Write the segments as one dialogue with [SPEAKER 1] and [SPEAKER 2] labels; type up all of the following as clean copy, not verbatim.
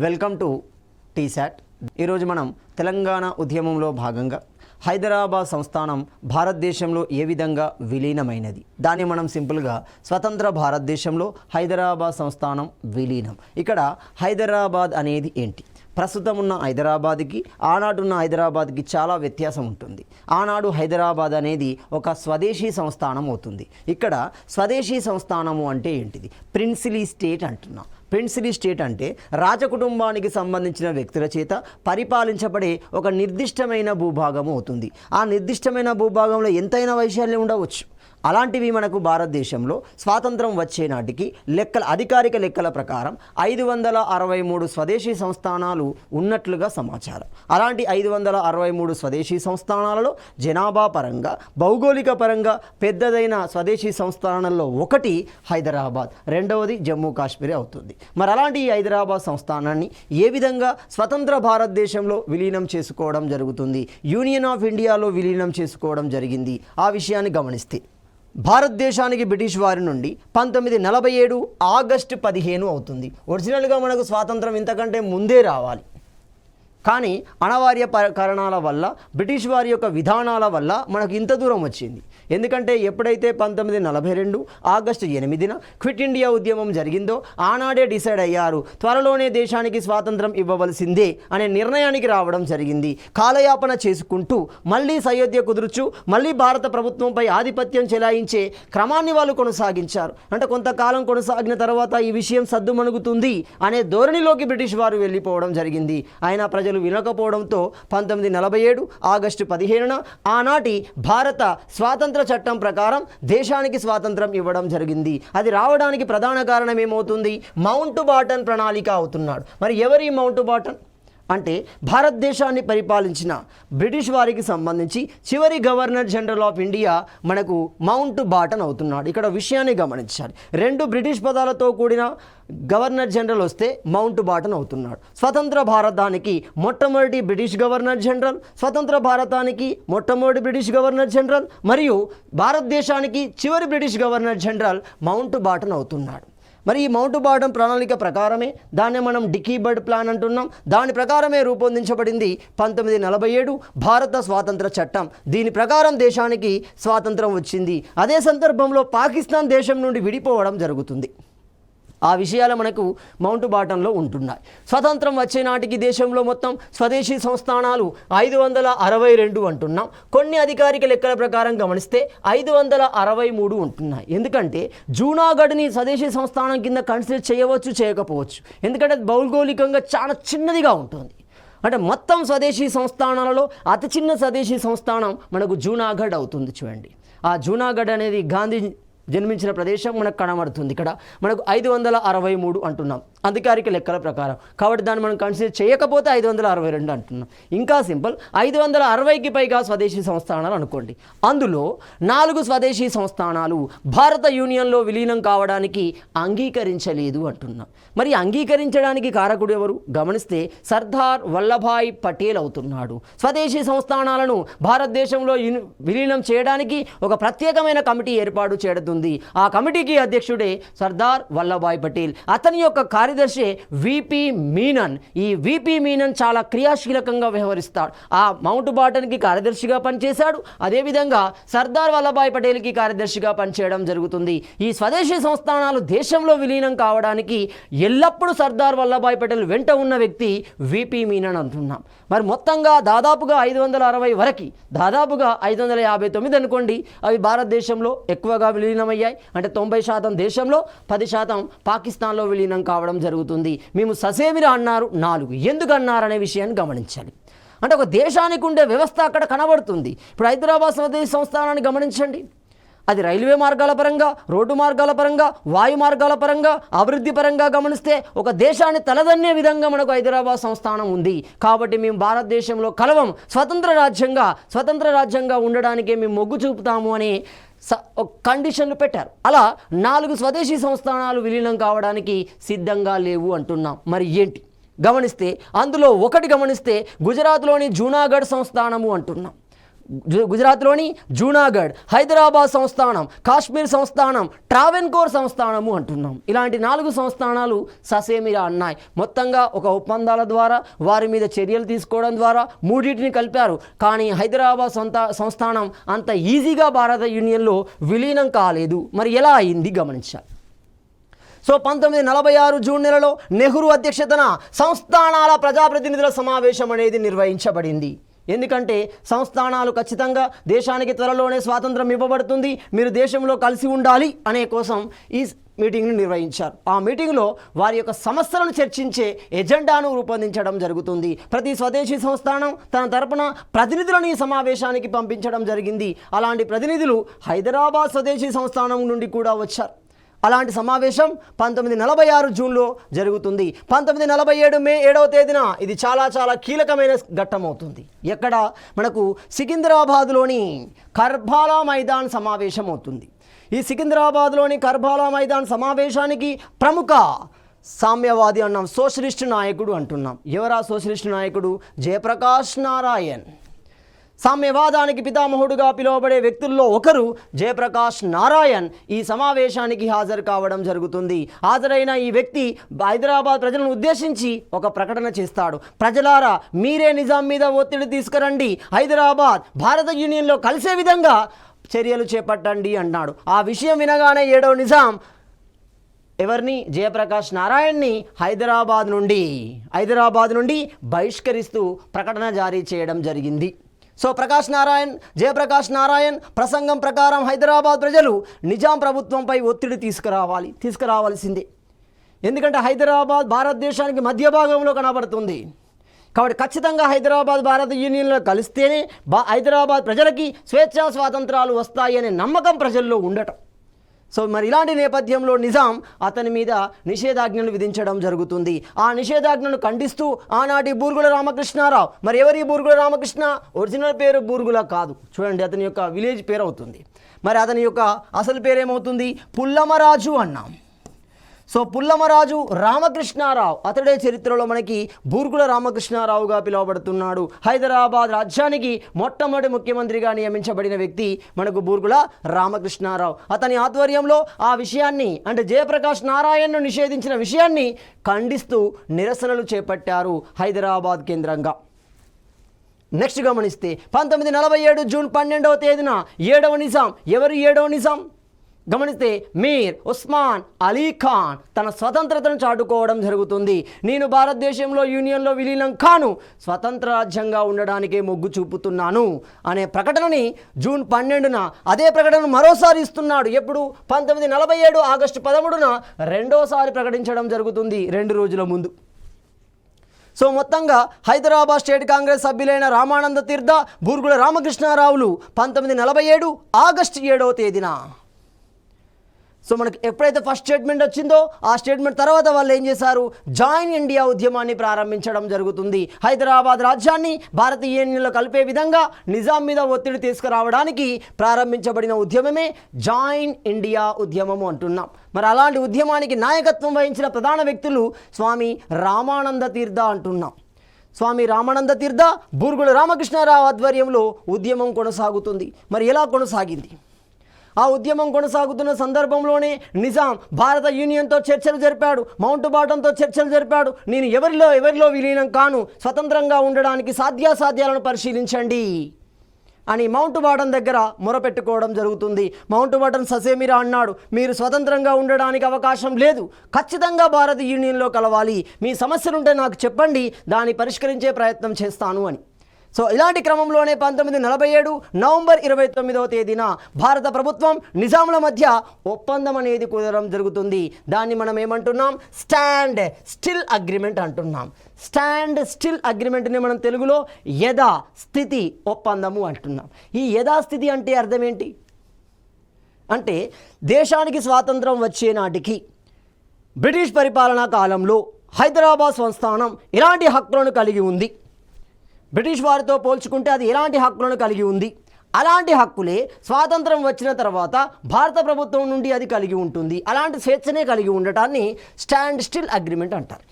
[SPEAKER 1] Welcome to T-SAT. ఈరోజు మనం తెలంగాణ ఉద్యమంలో భాగంగా హైదరాబాద్ సంస్థానం భారతదేశంలో ఏ విధంగా విలీనమైనది, దాన్ని మనం సింపుల్గా స్వతంత్ర భారతదేశంలో హైదరాబాద్ సంస్థానం విలీనం. ఇక్కడ హైదరాబాద్ అనేది ఏంటి? ప్రస్తుతం ఉన్న హైదరాబాద్కి ఆనాడున్న హైదరాబాద్కి చాలా వ్యత్యాసం ఉంటుంది. ఆనాడు హైదరాబాద్ అనేది ఒక స్వదేశీ సంస్థానం అవుతుంది. ఇక్కడ స్వదేశీ సంస్థానము అంటే ఏంటిది? ప్రిన్సిలీ స్టేట్ అంటున్నాం. ప్రిన్సిలీ స్టేట్ అంటే రాజకుటుంబానికి సంబంధించిన వ్యక్తుల చేత పరిపాలించబడే ఒక నిర్దిష్టమైన భూభాగము అవుతుంది. ఆ నిర్దిష్టమైన భూభాగంలో ఎంతైనా వైశాల్యం ఉండవచ్చు. అలాంటివి మనకు భారతదేశంలో స్వాతంత్రం వచ్చే నాటికి అధికారిక లెక్కల ప్రకారం 563 స్వదేశీ సంస్థానాలు ఉన్నట్లుగా సమాచారం. అలాంటి 563 స్వదేశీ సంస్థానాలలో జనాభా పరంగా, భౌగోళిక పరంగా పెద్దదైన స్వదేశీ సంస్థానాల్లో ఒకటి హైదరాబాద్, రెండవది జమ్మూ కాశ్మీర్ అవుతుంది. మరి అలాంటి ఈ హైదరాబాద్ సంస్థానాన్ని ఏ విధంగా స్వతంత్ర భారతదేశంలో విలీనం చేసుకోవడం జరుగుతుంది, యూనియన్ ఆఫ్ ఇండియాలో విలీనం చేసుకోవడం జరిగింది, ఆ విషయాన్ని గమనిస్తే భారతదేశానికి బ్రిటిష్ వారి నుండి 1947 ఆగస్టు 15 అవుతుంది. ఒరిజినల్గా మనకు స్వాతంత్రం ఇంతకంటే ముందే రావాలి, కానీ అనివార్య కారణాల వల్ల, బ్రిటిష్ వారి యొక్క విధానాల వల్ల మనకు ఇంత దూరం వచ్చింది. ఎందుకంటే ఎప్పుడైతే 1942 ఆగస్టు 8న క్విట్ ఇండియా ఉద్యమం జరిగిందో ఆనాడే డిసైడ్ అయ్యారు, త్వరలోనే దేశానికి స్వాతంత్రం ఇవ్వవలసిందే అనే నిర్ణయానికి రావడం జరిగింది. కాలయాపన చేసుకుంటూ మళ్ళీ సయోధ్య కుదుర్చు, మళ్ళీ భారత ప్రభుత్వంపై ఆధిపత్యం చెలాయించే క్రమాన్ని వాళ్ళు కొనసాగించారు. అంటే కొంతకాలం కొనసాగిన తర్వాత ఈ విషయం సద్దుమణుగుతుంది అనే ధోరణిలోకి బ్రిటిష్ వారు వెళ్ళిపోవడం జరిగింది. అయినా ప్రజలు వినకపోవడంతో 1947 ఆగస్టు 15న ఆనాటి భారత స్వాతంత్ర చట్టం ప్రకారం దేశానికి స్వాతంత్రం ఇవ్వడం జరిగింది. అది రావడానికి ప్రధాన కారణం ఏమవుతుంది? మౌంట్ బాటన్ ప్రణాళిక అవుతున్నాడు. మరి ఎవరి మౌంట్ బాటన్ అంటే భారతదేశాన్ని పరిపాలించిన బ్రిటిష్ వారికి సంబంధించి చివరి గవర్నర్ జనరల్ ఆఫ్ ఇండియా మనకు మౌంట్ బాటన్ అవుతున్నాడు. ఇక్కడ విషయాన్ని గమనించాలి. 2 బ్రిటిష్ పదాలతో కూడిన గవర్నర్ జనరల్ వస్తే మౌంట్ బాటన్ అవుతున్నాడు. స్వతంత్ర భారతానికి మొట్టమొదటి బ్రిటిష్ గవర్నర్ జనరల్, స్వతంత్ర భారతానికి మొట్టమొదటి బ్రిటిష్ గవర్నర్ జనరల్ మరియు భారతదేశానికి చివరి బ్రిటిష్ గవర్నర్ జనరల్ మౌంట్ బాటన్ అవుతున్నాడు. మరి ఈ మౌంట్ బాటన్ ప్రణాళిక ప్రకారమే, దాన్ని మనం డికీ బర్డ్ ప్లాన్ అంటున్నాం, దాని ప్రకారమే రూపొందించబడింది 1947 భారత స్వాతంత్ర చట్టం. దీని ప్రకారం దేశానికి స్వాతంత్రం వచ్చింది. అదే సందర్భంలో పాకిస్తాన్ దేశం నుండి విడిపోవడం జరుగుతుంది. ఆ విషయాలు మనకు మౌంట్ బాటన్లో ఉంటున్నాయి. స్వతంత్రం వచ్చే నాటికి దేశంలో మొత్తం స్వదేశీ సంస్థానాలు 562 అంటున్నాం. కొన్ని అధికారిక లెక్కల ప్రకారం గమనిస్తే 563 ఉంటున్నాయి. ఎందుకంటే జూనాగఢ్ని స్వదేశీ సంస్థానం కింద కన్సిడర్ చేయవచ్చు, చేయకపోవచ్చు. ఎందుకంటే భౌగోళికంగా చాలా చిన్నదిగా ఉంటుంది. అంటే మొత్తం స్వదేశీ సంస్థానాలలో అతి చిన్న స్వదేశీ సంస్థానం మనకు జూనాగఢ్ అవుతుంది. చూడండి, ఆ జూనాగఢ్ అనేది గాంధీ జన్మించిన ప్రదేశం మనకు కనబడుతుంది. ఇక్కడ మనకు 563 అంటున్నాం అధికారిక లెక్కల ప్రకారం. కాబట్టి దాన్ని మనం కన్సిడర్ చేయకపోతే 562 అంటున్నాం. ఇంకా సింపుల్, 560కి పైగా స్వదేశీ సంస్థానాలు అనుకోండి. అందులో 4 స్వదేశీ సంస్థానాలు భారత యూనియన్లో విలీనం కావడానికి అంగీకరించలేదు అంటున్నాం. మరి అంగీకరించడానికి కారకుడు ఎవరు? గమనిస్తే సర్దార్ వల్లభాయ్ పటేల్ అవుతున్నాడు. స్వదేశీ సంస్థానాలను భారతదేశంలో విలీనం చేయడానికి ఒక ప్రత్యేకమైన కమిటీ ఏర్పాటు చేయడం. ఆ కమిటీకి అధ్యక్షుడే సర్దార్ వల్లభాయ్ పటేల్. అతని యొక్క కార్యదర్శి విపి మీనన్. ఈ విపి మీనన్ చాలా క్రియాశీలకంగా వ్యవహరిస్తాడు. ఆ మౌంట్ బాటన్కి కార్యదర్శిగా పనిచేశాడు. అదేవిధంగా సర్దార్ వల్లభాయ్ పటేల్కి కార్యదర్శిగా పనిచేయడం జరుగుతుంది. ఈ స్వదేశీ సంస్థానాలు దేశంలో విలీనం కావడానికి ఎల్లప్పుడూ సర్దార్ వల్లభాయ్ పటేల్ వెంట ఉన్న వ్యక్తి విపి మీనన్ అంటున్నాం. మరి మొత్తంగా దాదాపుగా 560 వరకు, దాదాపుగా 559 అనుకోండి, అవి భారతదేశంలో ఎక్కువగా విలీనం అయ్యాయి. అంటే 90% దేశంలో, 10% పాకిస్తాన్లో విలీనం కావడం జరుగుతుంది. మేము ససేమిరా అన్నారు 4. ఎందుకు అన్నారు అనే విషయాన్ని గమనించాలి. అంటే ఒక దేశానికి ఉండే వ్యవస్థ అక్కడ కనబడుతుంది. ఇప్పుడు హైదరాబాద్ స్వదేశీ సంస్థానాన్ని గమనించండి. అది రైల్వే మార్గాల పరంగా, రోడ్డు మార్గాల పరంగా, వాయు మార్గాల పరంగా, అభివృద్ధి పరంగా గమనిస్తే ఒక దేశాన్ని తలదన్నే విధంగా మనకు హైదరాబాద్ సంస్థానం ఉంది. కాబట్టి మేము భారతదేశంలో కలవం, స్వతంత్ర రాజ్యంగా ఉండడానికే మేము మొగ్గు చూపుతాము అని కండిషన్లు పెట్టారు. అలా 4 స్వదేశీ సంస్థానాలు విలీనం కావడానికి సిద్ధంగా లేవు అంటున్నాం. మరి ఏంటి గమనిస్తే, అందులో ఒకటి గమనిస్తే గుజరాత్లోని జూనాగఢ్ సంస్థానము అంటున్నాం. గుజరాత్లోని జూనాగఢ్, హైదరాబాద్ సంస్థానం, కాశ్మీర్ సంస్థానం, ట్రావెన్కోర్ సంస్థానము అంటున్నాం. ఇలాంటి 4 సంస్థానాలు ససేమిరా అన్నాయి. మొత్తంగా ఒక ఒప్పందాల ద్వారా వారి మీద చర్యలు తీసుకోవడం ద్వారా మూడింటిని కలిపారు. కానీ హైదరాబాద్ సంస్థానం అంత ఈజీగా భారత యూనియన్లో విలీనం కాలేదు. మరి ఎలా అయింది గమనించాలి. సో 1946 జూన్ నెలలో నెహ్రూ అధ్యక్షతన సంస్థానాల ప్రజాప్రతినిధుల సమావేశం అనేది నిర్వహించబడింది. ఎందుకంటే సంస్థానాలు ఖచ్చితంగా దేశానికి త్వరలోనే స్వాతంత్రం ఇవ్వబడుతుంది, మీరు దేశంలో కలిసి ఉండాలి అనే కోసం ఈ మీటింగ్ను నిర్వహించారు. ఆ మీటింగ్లో వారి యొక్క సమస్యలను చర్చించే ఎజెండాను రూపొందించడం జరుగుతుంది. ప్రతి స్వదేశీ సంస్థానం తన తరపున ప్రతినిధులను ఈ సమావేశానికి పంపించడం జరిగింది. అలాంటి ప్రతినిధులు హైదరాబాద్ స్వదేశీ సంస్థానం నుండి కూడా వచ్చారు. అలాంటి సమావేశం 1946 జూన్లో జరుగుతుంది. 1947 మే 7వ తేదీన ఇది చాలా కీలకమైన ఘట్టం అవుతుంది. ఎక్కడ మనకు సికింద్రాబాద్లోని కర్బాలా మైదాన్ సమావేశం అవుతుంది. ఈ సికింద్రాబాద్లోని కర్బాలా మైదాన్ సమావేశానికి ప్రముఖ సామ్యవాది అన్నాం, సోషలిస్టు నాయకుడు అంటున్నాం. ఎవరా సోషలిస్టు నాయకుడు? జయప్రకాష్ నారాయణ్. సామ్యవాదానికి పితామహుడుగా పిలువబడే వ్యక్తుల్లో ఒకరు జయప్రకాష్ నారాయణ్ ఈ సమావేశానికి హాజరు కావడం జరుగుతుంది. హాజరైన ఈ వ్యక్తి హైదరాబాద్ ప్రజలను ఉద్దేశించి ఒక ప్రకటన చేస్తాడు. ప్రజలారా, మీరే నిజాం మీద ఒత్తిడి తీసుకురండి, హైదరాబాద్ భారత యూనియన్లో కలిసే విధంగా చర్యలు చేపట్టండి అన్నాడు. ఆ విషయం వినగానే 7వ నిజాం ఎవరిని? జయప్రకాష్ నారాయణ్ని హైదరాబాద్ నుండి బహిష్కరిస్తూ ప్రకటన జారీ చేయడం జరిగింది. సో జయప్రకాష్ నారాయణ్ ప్రసంగం ప్రకారం హైదరాబాద్ ప్రజలు నిజాం ప్రభుత్వంపై ఒత్తిడి తీసుకురావాల్సిందే. ఎందుకంటే హైదరాబాద్ భారతదేశానికి మధ్య భాగంలో కనబడుతుంది కాబట్టి ఖచ్చితంగా హైదరాబాద్ భారత యూనియన్లో కలిస్తేనే హైదరాబాద్ ప్రజలకి స్వేచ్ఛా స్వాతంత్రాలు వస్తాయి అనే నమ్మకం ప్రజల్లో ఉండటం. సో మరి ఇలాంటి నేపథ్యంలో నిజాం అతని మీద నిషేధాజ్ఞలు విధించడం జరుగుతుంది. ఆ నిషేధాజ్ఞను ఖండిస్తూ ఆనాటి బూర్గుల రామకృష్ణారావు, మరి ఎవరి బూర్గుల రామకృష్ణ? ఒరిజినల్ పేరు బూర్గుల కాదు, చూడండి అతని యొక్క విలేజ్ పేరు అవుతుంది. మరి అతని యొక్క అసలు పేరేమవుతుంది? పుల్లమరాజు అన్నాం. సో పుల్లమరాజు రామకృష్ణారావు, అతడే చరిత్రలో మనకి బూర్గుల రామకృష్ణారావుగా పిలువబడుతున్నాడు. హైదరాబాద్ రాజ్యానికి మొట్టమొదటి ముఖ్యమంత్రిగా నియమించబడిన వ్యక్తి మనకు బూర్గుల రామకృష్ణారావు. అతని ఆధ్వర్యంలో ఆ విషయాన్ని, అంటే జయప్రకాష్ నారాయణ్ను నిషేధించిన విషయాన్ని ఖండిస్తూ నిరసనలు చేపట్టారు హైదరాబాద్ కేంద్రంగా. నెక్స్ట్ గమనిస్తే 1947 జూన్ 12వ తేదీన 7వ నిజాం, ఎవరు 7వ నిజాం? గమనిస్తే మీర్ ఉస్మాన్ అలీ ఖాన్ తన స్వతంత్రతను చాటుకోవడం జరుగుతుంది. నేను భారతదేశంలో యూనియన్లో విలీనం కాను, స్వతంత్ర రాజ్యంగా ఉండడానికే మొగ్గు చూపుతున్నాను అనే ప్రకటనని జూన్ 12న అదే ప్రకటనను మరోసారి ఇస్తున్నాడు. ఎప్పుడు? 1947 ఆగస్టు 13న రెండోసారి ప్రకటించడం జరుగుతుంది, 2 రోజుల ముందు. సో మొత్తంగా హైదరాబాద్ స్టేట్ కాంగ్రెస్ సభ్యులైన రామానంద తీర్థ, బూర్గుల రామకృష్ణారావులు 1947 ఆగస్టు 7వ తేదీన, సో మనకు ఎప్పుడైతే ఫస్ట్ స్టేట్మెంట్ వచ్చిందో ఆ స్టేట్మెంట్ తర్వాత వాళ్ళు ఏం చేశారు? జాయిన్ ఇండియా ఉద్యమాన్ని ప్రారంభించడం జరుగుతుంది. హైదరాబాద్ రాజ్యాన్ని భారతీయ యూనియన్లో కలిపే విధంగా నిజాం మీద ఒత్తిడి తీసుకురావడానికి ప్రారంభించబడిన ఉద్యమమే జాయిన్ ఇండియా ఉద్యమము అంటున్నాం. మరి అలాంటి ఉద్యమానికి నాయకత్వం వహించిన ప్రధాన వ్యక్తులు స్వామి రామానంద తీర్థ అంటున్నాం. స్వామి రామానంద తీర్థ, బూర్గుల రామకృష్ణారావు ఆధ్వర్యంలో ఉద్యమం కొనసాగుతుంది. మరి ఎలా కొనసాగింది? ఆ ఉద్యమం కొనసాగుతున్న సందర్భంలోనే నిజాం భారత యూనియన్తో చర్చలు జరిపాడు, మౌంట్ బాటన్తో చర్చలు జరిపాడు. నేను ఎవరిలో విలీనం కాను, స్వతంత్రంగా ఉండడానికి సాధ్యాసాధ్యాలను పరిశీలించండి అని మౌంట్ బాటన్ దగ్గర మొరపెట్టుకోవడం జరుగుతుంది. మౌంట్ బాటన్ ససేమిరా అన్నాడు, మీరు స్వతంత్రంగా ఉండడానికి అవకాశం లేదు, ఖచ్చితంగా భారత యూనియన్లో కలవాలి, మీ సమస్యలుంటే నాకు చెప్పండి, దాన్ని పరిష్కరించే ప్రయత్నం చేస్తాను అని. సో ఇలాంటి క్రమంలోనే 1947 నవంబర్ 29వ తేదీన భారత ప్రభుత్వం నిజాముల మధ్య ఒప్పందం అనేది కుదరడం జరుగుతుంది. దాన్ని మనం ఏమంటున్నాం? స్టాండ్ స్టిల్ అగ్రిమెంట్ అంటున్నాం. స్టాండ్ స్టిల్ అగ్రిమెంట్ని మనం తెలుగులో యథాస్థితి ఒప్పందము అంటున్నాం. ఈ యథాస్థితి అంటే అర్థం ఏంటి? అంటే దేశానికి స్వాతంత్రం వచ్చే నాటికి బ్రిటిష్ పరిపాలనా కాలంలో హైదరాబాద్ సంస్థానం ఎలాంటి హక్కులను కలిగి ఉంది, బ్రిటిష్ వారితో పోల్చుకుంటే అది ఎలాంటి హక్కులను కలిగి ఉంది, అలాంటి హక్కులే స్వాతంత్రం వచ్చిన తర్వాత భారత ప్రభుత్వం నుండి అది కలిగి ఉంటుంది. అలాంటి స్వేచ్ఛనే కలిగి ఉండటాన్ని స్టాండ్ స్టిల్ అగ్రిమెంట్ అంటారు.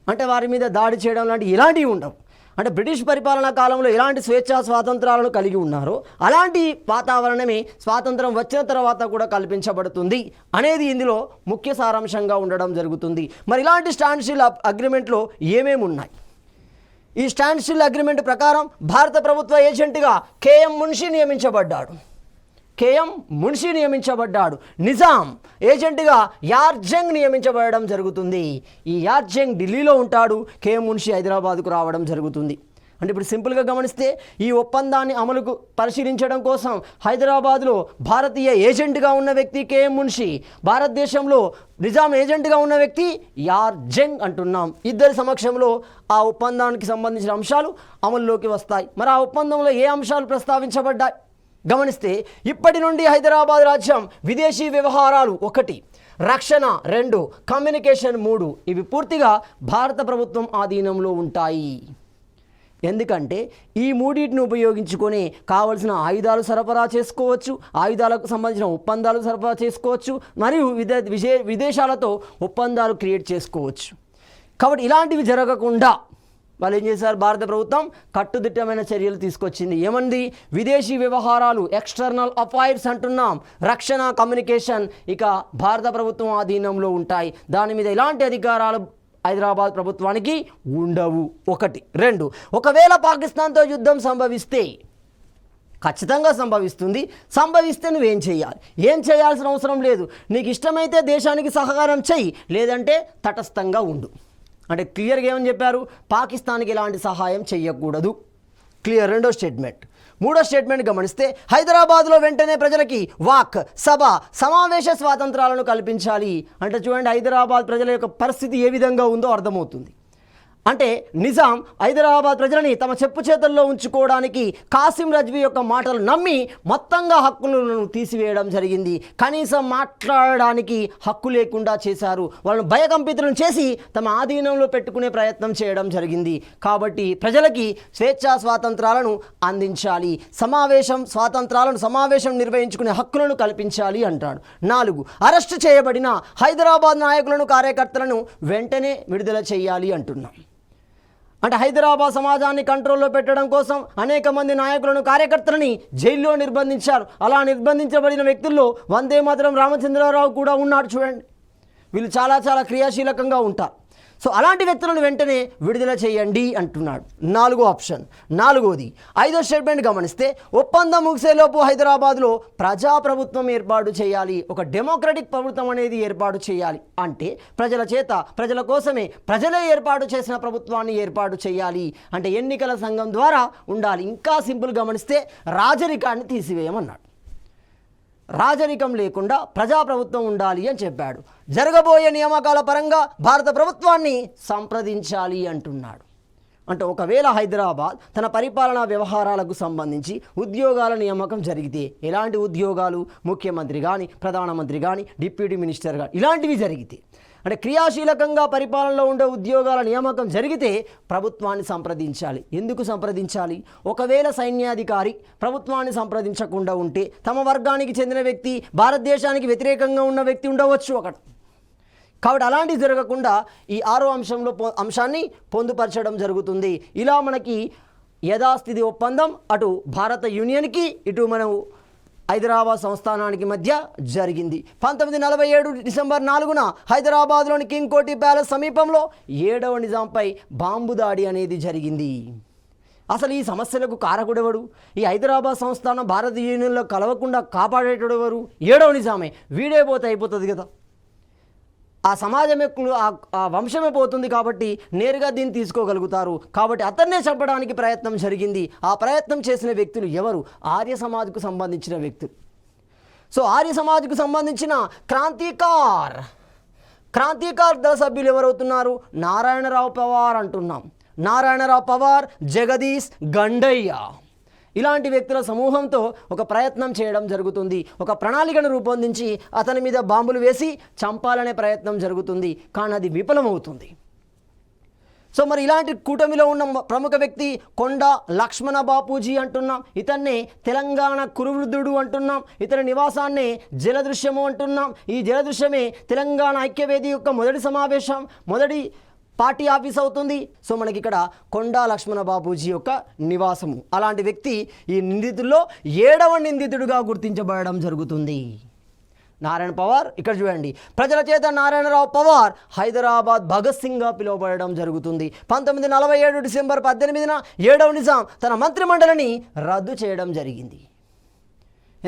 [SPEAKER 1] అంటే వారి మీద దాడి చేయడం లాంటి ఎలాంటివి ఉండవు. అంటే బ్రిటిష్ పరిపాలనా కాలంలో ఎలాంటి స్వేచ్ఛా స్వాతంత్రాలను కలిగి ఉన్నారో అలాంటి వాతావరణమే స్వాతంత్రం వచ్చిన తర్వాత కూడా కల్పించబడుతుంది అనేది ఇందులో ముఖ్య సారాంశంగా ఉండడం జరుగుతుంది. మరి ఇలాంటి స్టాండ్స్టిల్ అగ్రిమెంట్లో ఏమేమి ఉన్నాయి? ఈ స్టాండ్స్టిల్ అగ్రిమెంట్ ప్రకారం భారత ప్రభుత్వ ఏజెంట్గా కేఎం మున్షి నియమించబడ్డాడు. నిజాం ఏజెంట్గా యార్జంగ్ నియమించబడడం జరుగుతుంది. ఈ యార్జంగ్ ఢిల్లీలో ఉంటాడు, కేఎం మున్షి హైదరాబాద్కు రావడం జరుగుతుంది. అంటే ఇప్పుడు సింపుల్గా గమనిస్తే ఈ ఒప్పందాన్ని అమలుకు పరిశీలించడం కోసం హైదరాబాద్లో భారతీయ ఏజెంట్గా ఉన్న వ్యక్తి కేఎం మున్షి, భారతదేశంలో నిజాం ఏజెంట్గా ఉన్న వ్యక్తి యార్జంగ్ అంటున్నాం. ఇద్దరి సమక్షంలో ఆ ఒప్పందానికి సంబంధించిన అంశాలు అమల్లోకి వస్తాయి. మరి ఆ ఒప్పందంలో ఏ అంశాలు ప్రస్తావించబడ్డాయి గమనిస్తే, ఇప్పటి నుండి హైదరాబాద్ రాజ్యం విదేశీ వ్యవహారాలు 1, రక్షణ 2, కమ్యూనికేషన్ 3 ఇవి పూర్తిగా భారత ప్రభుత్వం ఆధీనంలో ఉంటాయి. ఎందుకంటే ఈ మూడింటిని ఉపయోగించుకొని కావలసిన ఆయుధాలు సరఫరా చేసుకోవచ్చు, ఆయుధాలకు సంబంధించిన ఒప్పందాలు సరఫరా చేసుకోవచ్చు, మరియు విదేశాలతో ఒప్పందాలు క్రియేట్ చేసుకోవచ్చు. కాబట్టి ఇలాంటివి జరగకుండా వాళ్ళు ఏం చేశారు? భారత ప్రభుత్వం కట్టుదిట్టమైన చర్యలు తీసుకొచ్చింది. ఏమంది? విదేశీ వ్యవహారాలు ఎక్స్టర్నల్ అఫైర్స్ అంటున్నాం, రక్షణ, కమ్యూనికేషన్ ఇక భారత ప్రభుత్వం ఆధీనంలో ఉంటాయి. దాని మీద ఎలాంటి అధికారాలు హైదరాబాద్ ప్రభుత్వానికి ఉండవు. 1. 2 ఒకవేళ పాకిస్తాన్తో యుద్ధం సంభవిస్తే, ఖచ్చితంగా సంభవిస్తే నువ్వేం చేయాలి? ఏం చేయాల్సిన అవసరం లేదు. నీకు ఇష్టమైతే దేశానికి సహకారం చెయ్యి, లేదంటే తటస్థంగా ఉండు. అంటే క్లియర్గా ఏమని చెప్పారు? పాకిస్తాన్కి ఎలాంటి సహాయం చేయకూడదు. క్లియర్. 2వ స్టేట్మెంట్. 3వ స్టేట్మెంట్ గమనిస్తే, హైదరాబాద్లో వెంటనే ప్రజలకి వాక్, సభ, సమావేశ స్వాతంత్రాలను కల్పించాలి. అంటే చూడండి, హైదరాబాద్ ప్రజల యొక్క పరిస్థితి ఏ విధంగా ఉందో అర్థమవుతుంది. అంటే నిజాం హైదరాబాద్ ప్రజలని తమ చెప్పు చేతుల్లో ఉంచుకోవడానికి కాసిం రజ్వీ యొక్క మాటలు నమ్మి మొత్తంగా హక్కులను తీసివేయడం జరిగింది. కనీసం మాట్లాడడానికి హక్కు లేకుండా చేశారు. వాళ్ళను భయకంపితులను చేసి తమ ఆధీనంలో పెట్టుకునే ప్రయత్నం చేయడం జరిగింది. కాబట్టి ప్రజలకి స్వేచ్ఛా స్వాతంత్రాలను అందించాలి, సమావేశం నిర్వహించుకునే హక్కులను కల్పించాలి అంటాడు. 4 అరెస్టు చేయబడిన హైదరాబాద్ నాయకులను, కార్యకర్తలను వెంటనే విడుదల చేయాలి అంటున్నాం. అంటే హైదరాబాద్ సమాజాన్ని కంట్రోల్లో పెట్టడం కోసం అనేక మంది నాయకులను, కార్యకర్తలని జైల్లో నిర్బంధించారు. అలా నిర్బంధించబడిన వ్యక్తుల్లో వందే మాతరం రామచంద్రరావు కూడా ఉన్నాడు. చూడండి, వీళ్ళు చాలా క్రియాశీలకంగా ఉంటారు. సో అలాంటి వ్యక్తులను వెంటనే విడుదల చేయండి అంటున్నాడు. 4వ ఆప్షన్. 4వది 5వ స్టేట్మెంట్ గమనిస్తే, ఒప్పందం ముగిసేలోపు హైదరాబాద్లో ప్రజాప్రభుత్వం ఏర్పాటు చేయాలి, ఒక డెమోక్రటిక్ ప్రభుత్వం అనేది ఏర్పాటు చేయాలి. అంటే ప్రజల చేత, ప్రజల కోసమే ప్రజలే ఏర్పాటు చేసిన ప్రభుత్వాన్ని ఏర్పాటు చేయాలి. అంటే ఎన్నికల సంఘం ద్వారా ఉండాలి. ఇంకా సింపుల్ గమనిస్తే, రాజరికాన్ని తీసివేయమన్నాడు. రాజరికం లేకుండా ప్రజాప్రభుత్వం ఉండాలి అని చెప్పాడు. జరగబోయే నియామకాల పరంగా భారత ప్రభుత్వాన్ని సంప్రదించాలి అంటున్నాడు. అంటే ఒకవేళ హైదరాబాద్ తన పరిపాలనా వ్యవహారాలకు సంబంధించి ఉద్యోగాల నియామకం జరిగితే, ఎలాంటి ఉద్యోగాలు? ముఖ్యమంత్రి కానీ, ప్రధానమంత్రి కానీ, డిప్యూటీ మినిస్టర్ కానీ ఇలాంటివి జరిగితే, అంటే క్రియాశీలకంగా పరిపాలనలో ఉండే ఉద్యోగాల నియామకం జరిగితే ప్రభుత్వాన్ని సంప్రదించాలి. ఎందుకు సంప్రదించాలి? ఒకవేళ సైన్యాధికారి ప్రభుత్వాన్ని సంప్రదించకుండా ఉంటే తమ వర్గానికి చెందిన వ్యక్తి, భారతదేశానికి వ్యతిరేకంగా ఉన్న వ్యక్తి ఉండవచ్చు అక్కడ. కాబట్టి అలాంటివి జరగకుండా ఈ 6వ అంశాన్ని పొందుపరచడం జరుగుతుంది. ఇలా మనకి యథాస్థితి ఒప్పందం అటు భారత యూనియన్కి, ఇటు మనం హైదరాబాద్ సంస్థానానికి మధ్య జరిగింది. 1947 డిసెంబర్ 4న హైదరాబాద్లోని కింగ్ కోటి ప్యాలెస్ సమీపంలో 7వ నిజాంపై బాంబు దాడి అనేది జరిగింది. అసలు ఈ సమస్యలకు కారకుడెవడు? ఈ హైదరాబాద్ సంస్థానం భారత యూనియన్లో కలవకుండా కాపాడేటోడెవరు? 7వ నిజామే. వీడే పోతే అయిపోతుంది కదా, ఆ సమాజమే, ఆ వంశమే పోతుంది. కాబట్టి నేరుగా దీన్ని తీసుకోగలుగుతారు. కాబట్టి అతన్నే చంపడానికి ప్రయత్నం జరిగింది. ఆ ప్రయత్నం చేసిన వ్యక్తులు ఎవరు? ఆర్య సమాజ్కు సంబంధించిన వ్యక్తులు. సో ఆర్య సమాజ్కు సంబంధించిన క్రాంతికార్ దళ సభ్యులు ఎవరవుతున్నారు? నారాయణరావు పవార్ అంటున్నాం. నారాయణరావు పవార్, జగదీష్ గండయ్య ఇలాంటి వ్యక్తుల సమూహంతో ఒక ప్రయత్నం చేయడం జరుగుతుంది. ఒక ప్రణాళికను రూపొందించి అతని మీద బాంబులు వేసి చంపాలనే ప్రయత్నం జరుగుతుంది. కానీ అది విఫలమవుతుంది. సో మరి ఇలాంటి కూటమిలో ఉన్న ప్రముఖ వ్యక్తి కొండ లక్ష్మణ బాపూజీ అంటున్నాం. ఇతన్నే తెలంగాణ కురువృద్ధుడు అంటున్నాం. ఇతని నివాసాన్నే జలదృశ్యము అంటున్నాం. ఈ జలదృశ్యమే తెలంగాణ ఐక్యవేది యొక్క మొదటి పార్టీ ఆఫీస్ అవుతుంది. సో మనకి ఇక్కడ కొండా లక్ష్మణ బాపూజీ యొక్క నివాసము. అలాంటి వ్యక్తి ఈ నిందితుల్లో 7వ నిందితుడిగా గుర్తించబడడం జరుగుతుంది. నారాయణ పవార్ ఇక్కడ చూడండి, ప్రజల చేత నారాయణరావు పవార్ హైదరాబాద్ భగత్ సింగ్గా పిలువబడడం జరుగుతుంది. 1947 డిసెంబర్ 18న 7వ నిజాం తన మంత్రిమండలిని రద్దు చేయడం జరిగింది.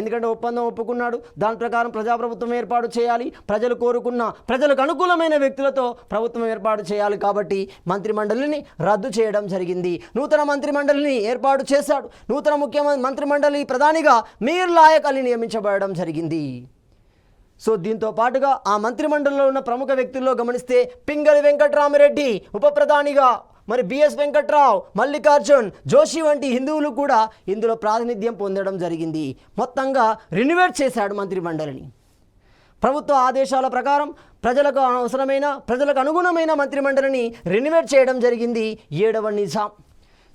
[SPEAKER 1] ఎందుకంటే ఒప్పందం ఒప్పుకున్నాడు, దాని ప్రకారం ప్రజాప్రభుత్వం ఏర్పాటు చేయాలి, ప్రజలు కోరుకున్న ప్రజలకు అనుకూలమైన వ్యక్తులతో ప్రభుత్వం ఏర్పాటు చేయాలి. కాబట్టి మంత్రిమండలిని రద్దు చేయడం జరిగింది. నూతన మంత్రిమండలిని ఏర్పాటు చేశాడు. నూతన మంత్రిమండలి ప్రధానిగా మీర్ లాయక్ అలీ నియమించబడడం జరిగింది. సో దీంతో పాటుగా ఆ మంత్రిమండలిలో ఉన్న ప్రముఖ వ్యక్తుల్లో గమనిస్తే పింగళి వెంకట్రామరెడ్డి ఉప ప్రధానిగా, మరి బిఎస్ వెంకట్రావు, మల్లికార్జున్ జోషి వంటి హిందువులు కూడా ఇందులో ప్రాతినిధ్యం పొందడం జరిగింది. మొత్తంగా రినివేట్ చేశాడు మంత్రిమండలిని. ప్రభుత్వ ఆదేశాల ప్రకారం ప్రజలకు అనుగుణమైన మంత్రిమండలిని రినివేట్ చేయడం జరిగింది 7వ నిజాం.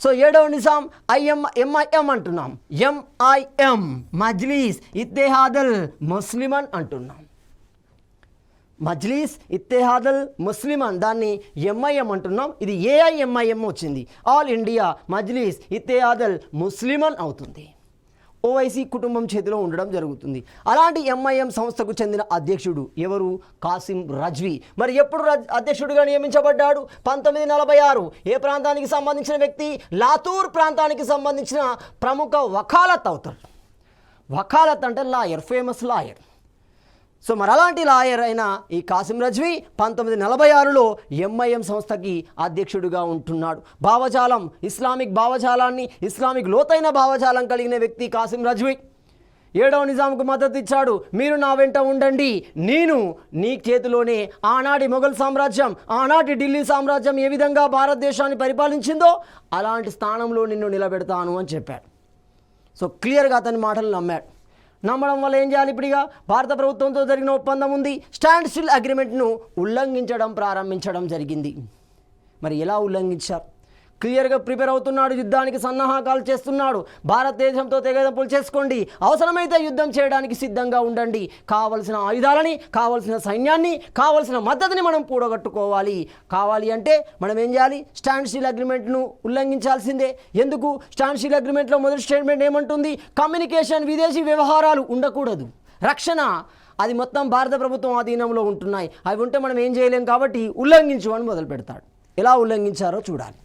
[SPEAKER 1] సో 7వ నిజాం ఎంఐఎం అంటున్నాం, ఎంఐఎం మజ్లీస్ ఇత్తెహాదుల్ ముస్లిమన్ అంటున్నాం. మజ్లీస్ ఇత్తెహాదుల్ ముస్లిమన్, దాన్ని ఎంఐఎం అంటున్నాం. ఇది ఏఐఎంఐఎం వచ్చింది, ఆల్ ఇండియా మజ్లీస్ ఇత్తెహాదుల్ ముస్లిమన్ అవుతుంది. ఓవైసీ కుటుంబం చేతిలో ఉండడం జరుగుతుంది. అలాంటి ఎంఐఎం సంస్థకు చెందిన అధ్యక్షుడు ఎవరు? కాసిం రజ్వీ. మరి ఎప్పుడు అధ్యక్షుడిగా నియమించబడ్డాడు? 1946. ఏ ప్రాంతానికి సంబంధించిన వ్యక్తి? లాతూర్ ప్రాంతానికి సంబంధించిన ప్రముఖ వకాలత్ అవుతాడు. వకాలత్ అంటే లాయర్, ఫేమస్ లాయర్. సో మరి అలాంటి లాయర్ అయిన ఈ కాసిం రజ్వీ 1946లో ఎంఐఎం సంస్థకి అధ్యక్షుడిగా ఉంటున్నాడు. భావజాలం, ఇస్లామిక్ భావజాలాన్ని, ఇస్లామిక్ లోతైన భావజాలం కలిగిన వ్యక్తి కాసిం రజ్వీ. 7వ నిజాంకు మద్దతు ఇచ్చాడు. మీరు నా వెంట ఉండండి, నేను నీ చేతిలోనే ఆనాటి మొఘల్ సామ్రాజ్యం, ఆనాటి ఢిల్లీ సామ్రాజ్యం ఏ విధంగా భారతదేశాన్ని పరిపాలించిందో అలాంటి స్థానంలో నిన్ను నిలబెడతాను అని చెప్పాడు. సో క్లియర్గా అతని మాటలు నమ్మడం వల్ల ఏం చేయాలి? ఇప్పుడుగా భారత ప్రభుత్వంతో జరిగిన ఒప్పందం ఉంది, స్టాండ్ స్టిల్ అగ్రిమెంట్ను ఉల్లంఘించడం ప్రారంభించడం జరిగింది. మరి ఎలా ఉల్లంఘించారు? క్లియర్గా ప్రిపేర్ అవుతున్నాడు, యుద్ధానికి సన్నాహకాలు చేస్తున్నాడు. భారతదేశంతో తెగదెంపులు చేసుకోండి, అవసరమైతే యుద్ధం చేయడానికి సిద్ధంగా ఉండండి, కావలసిన ఆయుధాలని, కావలసిన సైన్యాన్ని, కావలసిన మద్దతుని మనం కూడగట్టుకోవాలి. కావాలి అంటే మనం ఏం చేయాలి? స్టాండ్ స్టిల్ అగ్రిమెంట్ను ఉల్లంఘించాల్సిందే. ఎందుకు? స్టాండ్ స్టిల్ అగ్రిమెంట్లో మొదటి స్టేట్మెంట్ ఏమంటుంది? కమ్యూనికేషన్, విదేశీ వ్యవహారాలు ఉండకూడదు, రక్షణ అది మొత్తం భారత ప్రభుత్వం ఆధీనంలో ఉంటున్నాయి, అవి ఉంటే మనం ఏం చేయలేం, కాబట్టి ఉల్లంఘించు అని మొదలు పెడతాడు. ఎలా ఉల్లంఘించారో చూడాలి.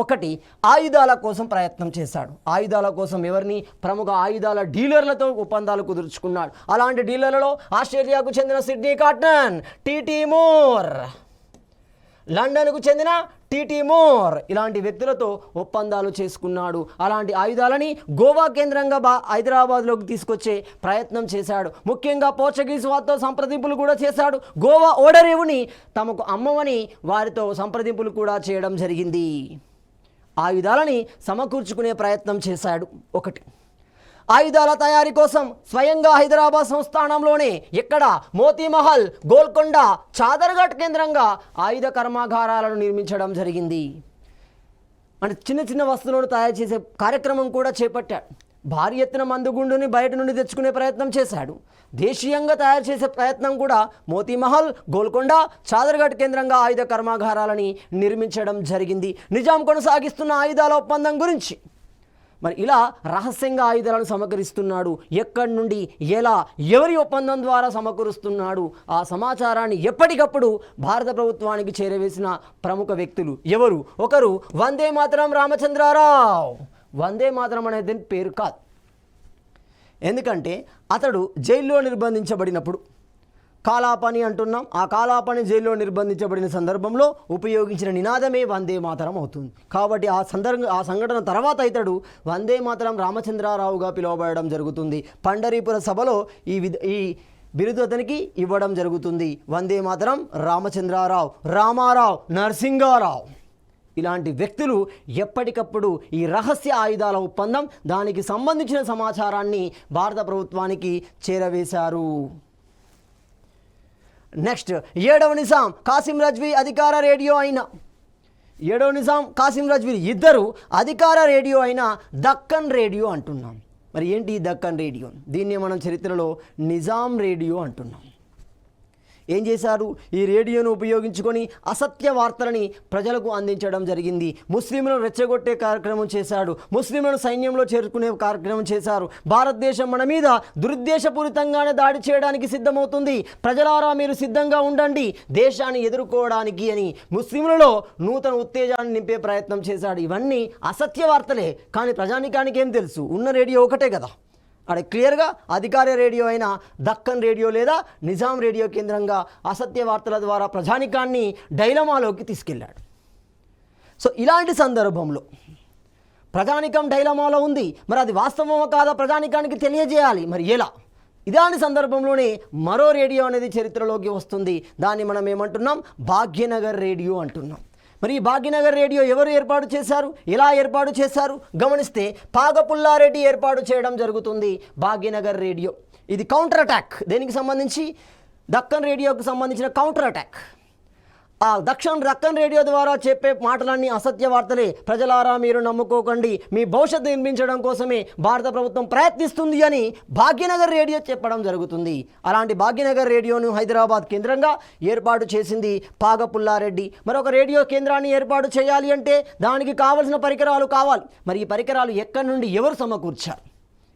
[SPEAKER 1] 1, ఆయుధాల కోసం ప్రయత్నం చేశాడు. ఆయుధాల కోసం ఎవరిని? ప్రముఖ ఆయుధాల డీలర్లతో ఒప్పందాలు కుదుర్చుకున్నాడు. అలాంటి డీలర్లలో ఆస్ట్రేలియాకు చెందిన సిడ్నీ కాటన్, టీటీ మోర్, లండన్కు చెందిన టీటీ మోర్, ఇలాంటి వ్యక్తులతో ఒప్పందాలు చేసుకున్నాడు. అలాంటి ఆయుధాలని గోవా కేంద్రంగా హైదరాబాద్లోకి తీసుకొచ్చే ప్రయత్నం చేశాడు. ముఖ్యంగా పోర్చుగీస్ వారితో సంప్రదింపులు కూడా చేశాడు. గోవా ఓడరేవుని తమకు అమ్మవని వారితో సంప్రదింపులు కూడా చేయడం జరిగింది. ఆయుధాలని సమకూర్చుకునే ప్రయత్నం చేశాడు. 1, ఆయుధాల తయారీ కోసం స్వయంగా హైదరాబాద్ సంస్థానంలోనే ఎక్కడ? మోతీమహల్, గోల్కొండ, చాదర్ఘట్ కేంద్రంగా ఆయుధ కర్మాగారాలను నిర్మించడం జరిగింది. అంటే చిన్న చిన్న వస్తువులను తయారు చేసే కార్యక్రమం కూడా చేపట్టాడు. భారీ ఎత్తున మందుగుండుని బయట నుండి తెచ్చుకునే ప్రయత్నం చేశాడు. దేశీయంగా తయారు చేసే ప్రయత్నం కూడా మోతీమహల్, గోల్కొండ, చాదర్ఘట్ కేంద్రంగా ఆయుధ కర్మాగారాలని నిర్మించడం జరిగింది. నిజాం కొనసాగిస్తున్న ఆయుధాల ఒప్పందం గురించి మరి ఇలా రహస్యంగా ఆయుధాలను సమకరిస్తున్నాడు. ఎక్కడి నుండి, ఎలా, ఎవరి ఒప్పందం ద్వారా సమకూరుస్తున్నాడు, ఆ సమాచారాన్ని ఎప్పటికప్పుడు భారత ప్రభుత్వానికి చేరవేసిన ప్రముఖ వ్యక్తులు ఎవరు? ఒకరు వందే మాతరం రామచంద్రరావు. వందే మాతరం అనేది పేరు కాదు, ఎందుకంటే అతడు జైల్లో నిర్బంధించబడినప్పుడు కాలాపాని అంటున్నాం, ఆ కాలాపాని జైల్లో నిర్బంధించబడిన సందర్భంలో ఉపయోగించిన నినాదమే వందే మాతరం అవుతుంది. కాబట్టి ఆ సంఘటన తర్వాత ఇతడు వందే మాతరం రామచంద్రరావుగా పిలువబడడం జరుగుతుంది. పండరీపుర సభలో ఈ బిరుదు అతనికి ఇవ్వడం జరుగుతుంది. వందే మాతరం రామచంద్రరావు, రామారావు, నరసింగారావు ఇలాంటి వ్యక్తులు ఎప్పటికప్పుడు ఈ రహస్య ఆయుధాల ఒప్పందం, దానికి సంబంధించిన సమాచారాన్ని భారత ప్రభుత్వానికి చేరవేశారు. నెక్స్ట్ 7వ నిజాం కాసిం రజ్వీ అధికార రేడియో అయిన 7వ నిజాం కాసిం రజ్వీ ఇద్దరు అధికార రేడియో అయిన దక్కన్ రేడియో అంటున్నాం. మరి ఏంటి ఈ దక్కన్ రేడియో? దీన్ని మనం చరిత్రలో నిజాం రేడియో అంటున్నాం. ఏం చేశారు? ఈ రేడియోను ఉపయోగించుకొని అసత్య వార్తలని ప్రజలకు అందించడం జరిగింది. ముస్లింలను రెచ్చగొట్టే కార్యక్రమం చేశాడు. ముస్లింలను సైన్యంలో చేర్చుకునే కార్యక్రమం చేశారు. భారతదేశం మన మీద దురుద్దేశపూరితంగానే దాడి చేయడానికి సిద్ధమవుతుంది, ప్రజలారా మీరు సిద్ధంగా ఉండండి దేశాన్ని ఎదుర్కోవడానికి అని ముస్లింలలో నూతన ఉత్తేజాన్ని నింపే ప్రయత్నం చేశాడు. ఇవన్నీ అసత్య వార్తలే, కానీ ప్రజానికానికి ఏం తెలుసు? ఉన్న రేడియో ఒకటే కదా. అక్కడ క్లియర్గా అధికార రేడియో అయిన దక్కన్ రేడియో లేదా నిజాం రేడియో కేంద్రంగా అసత్య వార్తల ద్వారా ప్రజానికాన్ని డైలమాలోకి తీసుకెళ్ళాడు. సో ఇలాంటి సందర్భంలో ప్రజానికం డైలమాలో ఉంది, మరి అది వాస్తవమో కాదా ప్రజానికానికి తెలియజేయాలి. మరి ఎలా? ఇలాంటి సందర్భంలోనే మరో రేడియో అనేది చరిత్రలోకి వస్తుంది. దాన్ని మనం ఏమంటున్నాం? భాగ్యనగర్ రేడియో అంటున్నాం. మరి ఈ భాగ్యనగర్ రేడియో ఎవరు ఏర్పాటు చేశారు, ఎలా ఏర్పాటు చేశారు గమనిస్తే పాగపుల్లారెడ్డి ఏర్పాటు చేయడం జరుగుతుంది. భాగ్యనగర్ రేడియో ఇది కౌంటర్ అటాక్. దేనికి సంబంధించి? దక్కన్ రేడియోకి సంబంధించిన కౌంటర్ అటాక్. ఆ దక్కన్ రేడియో ద్వారా చెప్పే మాటలన్నీ అసత్య వార్తలే. ప్రజలారా మీరు నమ్ముకోకండి, మీ భవిష్యత్తు నిర్మించడం కోసమే భారత ప్రభుత్వం ప్రయత్నిస్తుంది అని భాగ్యనగర్ రేడియో చెప్పడం జరుగుతుంది. అలాంటి భాగ్యనగర్ రేడియోను హైదరాబాద్ కేంద్రంగా ఏర్పాటు చేసింది పాగపుల్లారెడ్డి. మరొక రేడియో కేంద్రాన్ని ఏర్పాటు చేయాలి అంటే దానికి కావలసిన పరికరాలు కావాలి. మరి ఈ పరికరాలు ఎక్కడి నుండి ఎవరు సమకూర్చారు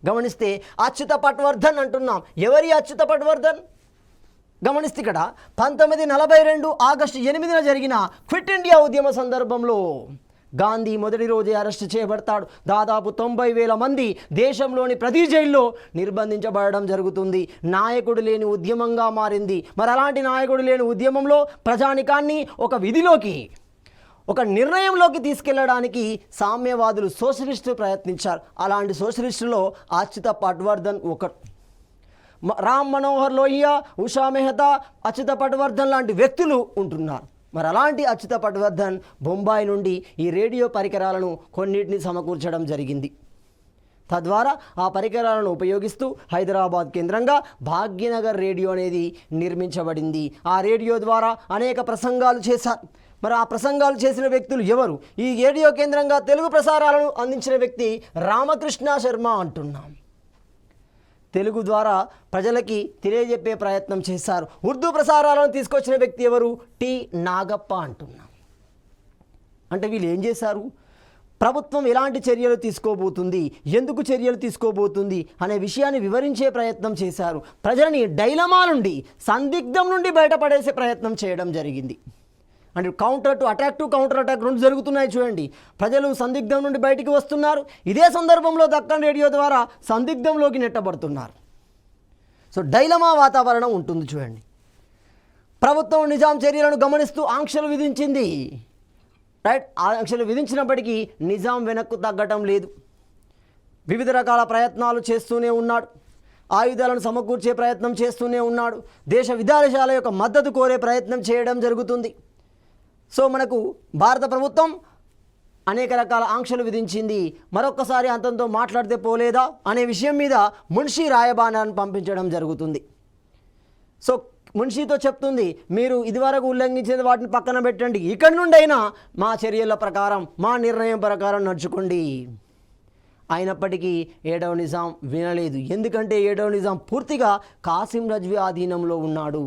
[SPEAKER 1] గమనిస్తే అచ్యుత పట్వర్ధన్ అంటున్నాం. ఎవరి అచ్యుత పట్వర్ధన్? గమనిస్తే ఇక్కడ 1942 ఆగస్టు 8న జరిగిన క్విట్ ఇండియా ఉద్యమ సందర్భంలో గాంధీ మొదటి రోజే అరెస్ట్ చేయబడతాడు. దాదాపు 90,000 మంది దేశంలోని ప్రతి జైల్లో నిర్బంధించబడడం జరుగుతుంది. నాయకుడు లేని ఉద్యమంగా మారింది. మరి అలాంటి నాయకుడు లేని ఉద్యమంలో ప్రజానికాన్ని ఒక విధిలోకి, ఒక నిర్ణయంలోకి తీసుకెళ్లడానికి సామ్యవాదులు సోషలిస్టులు ప్రయత్నించారు. అలాంటి సోషలిస్టులో అచ్యుత పట్వర్ధన్ ఒకరు. రామ్ మనోహర్ లోహియా, ఉషా మెహతా, అచ్యుత పట్వర్ధన్ లాంటి వ్యక్తులు ఉంటున్నారు. మరి అలాంటి అచ్యుత పట్వర్ధన్ బొంబాయి నుండి ఈ రేడియో పరికరాలను కొన్నిటిని సమకూర్చడం జరిగింది. తద్వారా ఆ పరికరాలను ఉపయోగిస్తూ హైదరాబాద్ కేంద్రంగా భాగ్యనగర్ రేడియో అనేది నిర్మించబడింది. ఆ రేడియో ద్వారా అనేక ప్రసంగాలు చేశారు. మరి ఆ ప్రసంగాలు చేసిన వ్యక్తులు ఎవరు? ఈ రేడియో కేంద్రంగా తెలుగు ప్రసారాలను అందించిన వ్యక్తి రామకృష్ణ శర్మ అంటున్నాం. తెలుగు ద్వారా ప్రజలకి తెలియజెప్పే ప్రయత్నం చేశారు. ఉర్దూ ప్రసారాలను తీసుకొచ్చిన వ్యక్తి ఎవరు? టి నాగప్ప అంటున్నాం. అంటే వీళ్ళు ఏం చేశారు? ప్రభుత్వం ఎలాంటి చర్యలు తీసుకోబోతుంది, ఎందుకు చర్యలు తీసుకోబోతుంది అనే విషయాన్ని వివరించే ప్రయత్నం చేశారు. ప్రజలని డైలమా నుండి, సందిగ్ధం నుండి బయటపడేసే ప్రయత్నం చేయడం జరిగింది. అంటే కౌంటర్ టు కౌంటర్ అటాక్ రెండు జరుగుతున్నాయి చూడండి. ప్రజలు సందిగ్ధం నుండి బయటికి వస్తున్నారు, ఇదే సందర్భంలో దక్కన్ రేడియో ద్వారా సందిగ్ధంలోకి నెట్టబడుతున్నారు. సో డైలమా వాతావరణం ఉంటుంది చూడండి. ప్రభుత్వం నిజాం చర్యలను గమనిస్తూ ఆంక్షలు విధించింది. రైట్, ఆంక్షలు విధించినప్పటికీ నిజాం వెనక్కు తగ్గటం లేదు. వివిధ రకాల ప్రయత్నాలు చేస్తూనే ఉన్నాడు. ఆయుధాలను సమకూర్చే ప్రయత్నం చేస్తూనే ఉన్నాడు. దేశ విదేశాల యొక్క మద్దతు కోరే ప్రయత్నం చేయడం జరుగుతుంది. సో మనకు భారత ప్రభుత్వం అనేక రకాల ఆంక్షలు విధించింది. మరొక్కసారి అంతంతో మాట్లాడితే పోలేదా అనే విషయం మీద మున్షీ రాయబారాన్ని పంపించడం జరుగుతుంది. సో మున్షీతో చెప్తుంది, మీరు ఇదివరకు ఉల్లంఘించిన వాటిని పక్కన పెట్టండి, ఇక్కడి నుండి అయినా మా చర్యల ప్రకారం, మా నిర్ణయం ప్రకారం నడుచుకోండి. అయినప్పటికీ 7వ నిజాం వినలేదు. ఎందుకంటే 7వ నిజాం పూర్తిగా కాసిం రజ్వీ ఆధీనంలో ఉన్నాడు.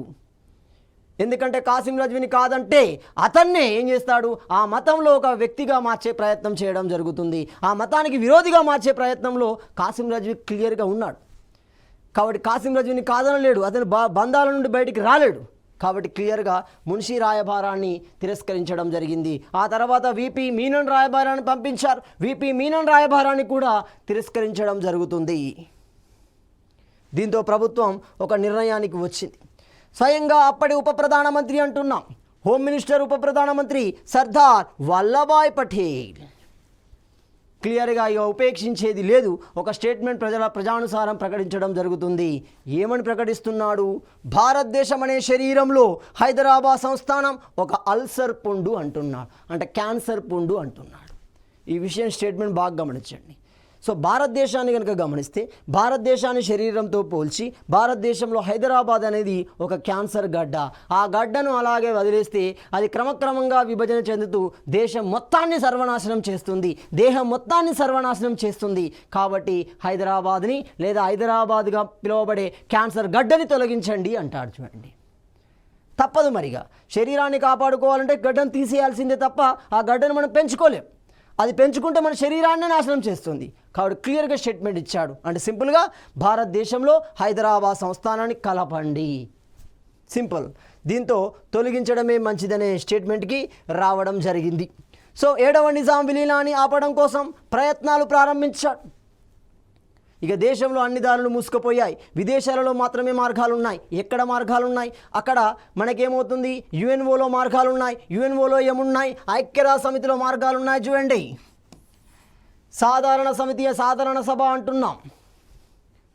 [SPEAKER 1] ఎందుకంటే కాసిం రజ్వీని కాదంటే అతన్నే ఏం చేస్తాడు? ఆ మతంలో ఒక వ్యక్తిగా మార్చే ప్రయత్నం చేయడం జరుగుతుంది. ఆ మతానికి విరోధిగా మార్చే ప్రయత్నంలో కాసిం రజ్వీ క్లియర్గా ఉన్నాడు. కాబట్టి కాసిం రజ్వీని కాదనలేడు, అతను బంధాల నుండి బయటికి రాలేడు. కాబట్టి క్లియర్గా మున్షీ రాయబారాన్ని తిరస్కరించడం జరిగింది. ఆ తర్వాత విపి మీనన్ రాయబారాన్ని పంపించారు. విపి మీనన్ రాయబారాన్ని కూడా తిరస్కరించడం జరుగుతుంది. దీంతో ప్రభుత్వం ఒక నిర్ణయానికి వచ్చింది. స్వయంగా అప్పటి ఉప ప్రధానమంత్రి అంటున్నాం, హోమ్ మినిస్టర్ ఉప ప్రధానమంత్రి సర్దార్ వల్లభాయ్ పటేల్ క్లియర్గా ఇక ఉపేక్షించేది లేదు. ఒక స్టేట్మెంట్ ప్రజానుసారం ప్రకటించడం జరుగుతుంది. ఏమని ప్రకటిస్తున్నాడు? భారతదేశం అనే శరీరంలో హైదరాబాద్ సంస్థానం ఒక అల్సర్ పుండు అంటున్నాడు, అంటే క్యాన్సర్ పుండు అంటున్నాడు. ఈ విషయం స్టేట్మెంట్ బాగా గమనించండి. సో భారతదేశాన్ని కనుక గమనిస్తే భారతదేశాన్ని శరీరంతో పోల్చి భారతదేశంలో హైదరాబాద్ అనేది ఒక క్యాన్సర్ గడ్డ. ఆ గడ్డను అలాగే వదిలేస్తే అది క్రమక్రమంగా విభజన చెందుతూ దేశం మొత్తాన్ని సర్వనాశనం చేస్తుంది, దేహం మొత్తాన్ని సర్వనాశనం చేస్తుంది. కాబట్టి హైదరాబాద్ని లేదా హైదరాబాద్గా పిలువబడే క్యాన్సర్ గడ్డని తొలగించండి అంటాడు చూడండి. తప్పదు మరిగా. శరీరాన్ని కాపాడుకోవాలంటే గడ్డను తీసేయాల్సిందే తప్ప ఆ గడ్డను మనం పెంచుకోలేం. అది పెంచుకుంటే మన శరీరాన్ని నాశనం చేస్తుంది. కాబట్టి క్లియర్గా స్టేట్మెంట్ ఇచ్చాడు. అంటే సింపుల్గా భారతదేశంలో హైదరాబాద్ సంస్థానాన్ని కలపండి, సింపుల్. దీంతో తొలగించడమే మంచిదనే స్టేట్మెంట్కి రావడం జరిగింది. సో 7వ నిజాం విలీనాన్ని ఆపడం కోసం ప్రయత్నాలు ప్రారంభించాడు. ఇక దేశంలో అన్ని దారులు మూసుకుపోయాయి, విదేశాలలో మాత్రమే మార్గాలు ఉన్నాయి. ఎక్కడ మార్గాలు ఉన్నాయి? అక్కడ మనకేమవుతుంది, యుఎన్ఓలో మార్గాలు ఉన్నాయి. యుఎన్ఓలో ఏమున్నాయి? ఐక్యరాజ్య సమితిలో మార్గాలు ఉన్నాయి. చూడండి, సాధారణ సమితి, సాధారణ సభ అంటున్నాం.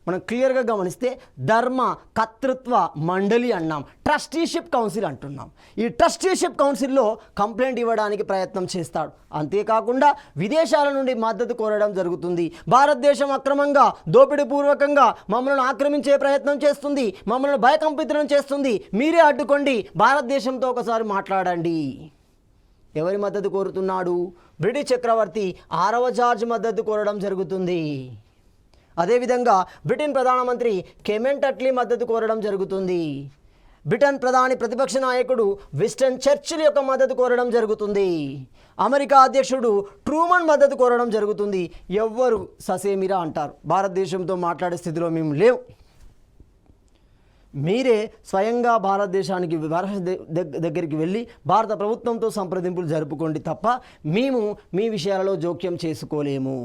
[SPEAKER 1] మనం క్లియర్గా గమనిస్తే ధర్మ కర్తృత్వ మండలి అన్నాం, ట్రస్టీషిప్ కౌన్సిల్ అంటున్నాం. ఈ ట్రస్టీషిప్ కౌన్సిల్లో కంప్లైంట్ ఇవ్వడానికి ప్రయత్నం చేస్తాడు. అంతేకాకుండా విదేశాల నుండి మద్దతు కోరడం జరుగుతుంది. భారతదేశం అక్రమంగా దోపిడీపూర్వకంగా మమ్మల్ని ఆక్రమించే ప్రయత్నం చేస్తుంది, మమ్మల్ని భయకంపితం చేస్తుంది, మీరే అడ్డుకోండి, భారతదేశంతో ఒకసారి మాట్లాడండి. ఎవరి మద్దతు కోరుతున్నాడు? బ్రిటిష్ చక్రవర్తి 6వ జార్జ్ మద్దతు కోరడం జరుగుతుంది. అదేవిధంగా బ్రిటన్ ప్రధానమంత్రి కెమెన్ అట్లీ మద్దతు కోరడం జరుగుతుంది. బ్రిటన్ ప్రతిపక్ష నాయకుడు విన్స్టన్ చర్చిల్ యొక్క మద్దతు కోరడం జరుగుతుంది. అమెరికా అధ్యక్షుడు ట్రూమన్ మద్దతు కోరడం జరుగుతుంది. ఎవ్వరు ససేమిరా అంటారు, భారతదేశంతో మాట్లాడే స్థితిలో మేము లేవు, మీరే స్వయంగా భారతదేశానికి దగ్గరికి వెళ్ళి భారత ప్రభుత్వంతో సంప్రదింపులు జరుపుకోండి తప్ప మేము మీ విషయాలలో జోక్యం చేసుకోలేము,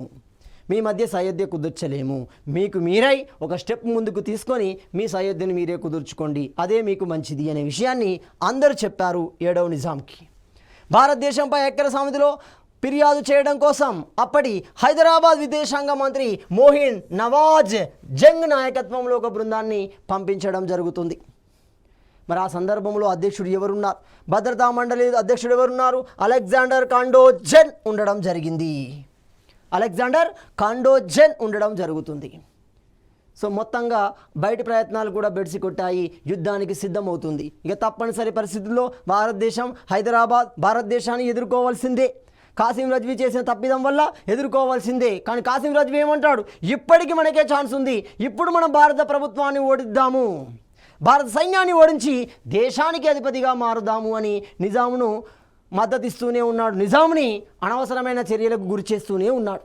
[SPEAKER 1] మీ మధ్య సయోధ్య కుదుర్చలేము. మీకు మీరై ఒక స్టెప్ ముందుకు తీసుకొని మీ సయోధ్యను మీరే కుదుర్చుకోండి, అదే మీకు మంచిది అనే విషయాన్ని అందరూ చెప్పారు 7వ నిజాంకి. భారతదేశంపై ఐక్యరాజ్య సమితిలో ఫిర్యాదు చేయడం కోసం అప్పటి హైదరాబాద్ విదేశాంగ మంత్రి మోహిన్ నవాజ్ జంగ్ నాయకత్వంలో ఒక బృందాన్ని పంపించడం జరుగుతుంది. మరి ఆ సందర్భంలో అధ్యక్షుడు ఎవరున్నారు? భద్రతా మండలి అధ్యక్షుడు ఎవరున్నారు? అలెగ్జాండర్ కాండోజెన్ ఉండడం జరిగింది. అలెగ్జాండర్ కాండోజెన్ ఉండడం జరుగుతుంది. సో మొత్తంగా బయటి ప్రయత్నాలు కూడా బెడిసి కొట్టాయి, యుద్ధానికి సిద్ధమవుతుంది. ఇక తప్పనిసరి పరిస్థితుల్లో భారతదేశాన్ని ఎదుర్కోవాల్సిందే. కాసిం రజ్వీ చేసిన తప్పిదం వల్ల ఎదుర్కోవాల్సిందే. కానీ కాసిం రజ్వీ ఏమంటాడు? ఇప్పటికీ మనకే ఛాన్స్ ఉంది, ఇప్పుడు మనం భారత ప్రభుత్వాన్ని ఓడిద్దాము, భారత సైన్యాన్ని ఓడించి దేశానికి అధిపతిగా మారుదాము అని నిజామును మద్దతిస్తూనే ఉన్నాడు, నిజాంని అనవసరమైన చర్యలకు గురి చేస్తూనే ఉన్నాడు.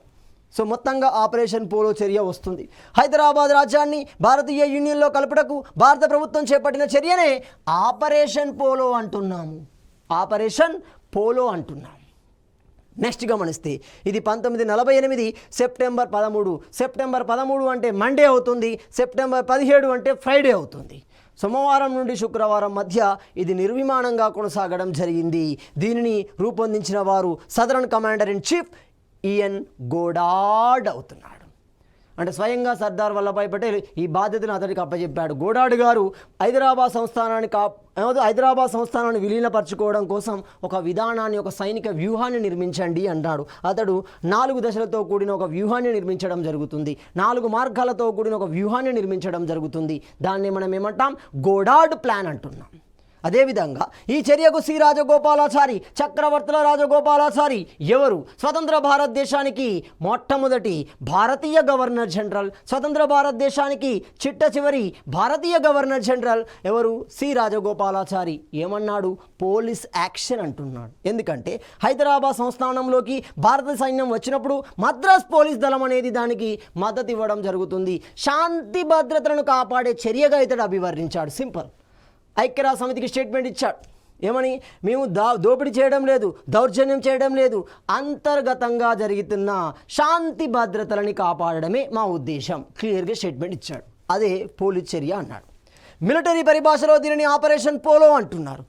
[SPEAKER 1] సో మొత్తంగా ఆపరేషన్ పోలో చర్య వస్తుంది. హైదరాబాద్ రాజ్యాన్ని భారతీయ యూనియన్లో కలుపుటకు భారత ప్రభుత్వం చేపట్టిన చర్యనే ఆపరేషన్ పోలో అంటున్నాము, ఆపరేషన్ పోలో అంటున్నాము. నెక్స్ట్ గమనిస్తే ఇది 1948 సెప్టెంబర్ 13. సెప్టెంబర్ 13 అంటే మండే అవుతుంది, సెప్టెంబర్ 17 అంటే ఫ్రైడే అవుతుంది. సోమవారం నుండి శుక్రవారం మధ్య ఇది నిర్విమానంగా కొనసాగడం జరిగింది. దీనిని రూపొందించిన వారు southern commander in chief E N Goddard అవుతున్నాడు. అంటే స్వయంగా సర్దార్ వల్లభాయ్ పటేల్ ఈ బాధ్యతను అతడికి అప్పచెప్పాడు. గోడార్డ్ గారు హైదరాబాద్ సంస్థానాన్ని విలీనపరచుకోవడం కోసం ఒక విధానాన్ని, ఒక సైనిక వ్యూహాన్ని నిర్మించండి అన్నాడు. అతడు 4 దశలతో కూడిన ఒక వ్యూహాన్ని నిర్మించడం జరుగుతుంది, 4 మార్గాలతో కూడిన ఒక వ్యూహాన్ని నిర్మించడం జరుగుతుంది. దాన్ని మనం ఏమంటాం? గోడార్డ్ ప్లాన్ అంటున్నాం. అదేవిధంగా ఈ చర్యకు సి రాజగోపాలాచారి, చక్రవర్తుల రాజగోపాలాచారి ఎవరు? స్వతంత్ర భారతదేశానికి మొట్టమొదటి భారతీయ గవర్నర్ జనరల్, స్వతంత్ర భారతదేశానికి చిట్ట చివరి భారతీయ గవర్నర్ జనరల్ ఎవరు? సి రాజగోపాలాచారి. ఏమన్నాడు? పోలీస్ యాక్షన్ అంటున్నాడు. ఎందుకంటే హైదరాబాద్ సంస్థానంలోకి భారత సైన్యం వచ్చినప్పుడు మద్రాస్ పోలీస్ దళం అనేది దానికి మద్దతు ఇవ్వడం జరుగుతుంది. శాంతి భద్రతలను కాపాడే చర్యగా ఇతడు అభివర్ణించాడు. సింపుల్. ఐక్యరాజ్య సమితికి స్టేట్మెంట్ ఇచ్చాడు. ఏమని? మేము దోపిడీ చేయడం లేదు, దౌర్జన్యం చేయడం లేదు, అంతర్గతంగా జరుగుతున్న శాంతి భద్రతలని కాపాడడమే మా ఉద్దేశం. క్లియర్గా స్టేట్మెంట్ ఇచ్చాడు. అదే పోలీస్ చర్య అన్నాడు. మిలిటరీ పరిభాషలో దీనిని ఆపరేషన్ పోలో అంటున్నారు.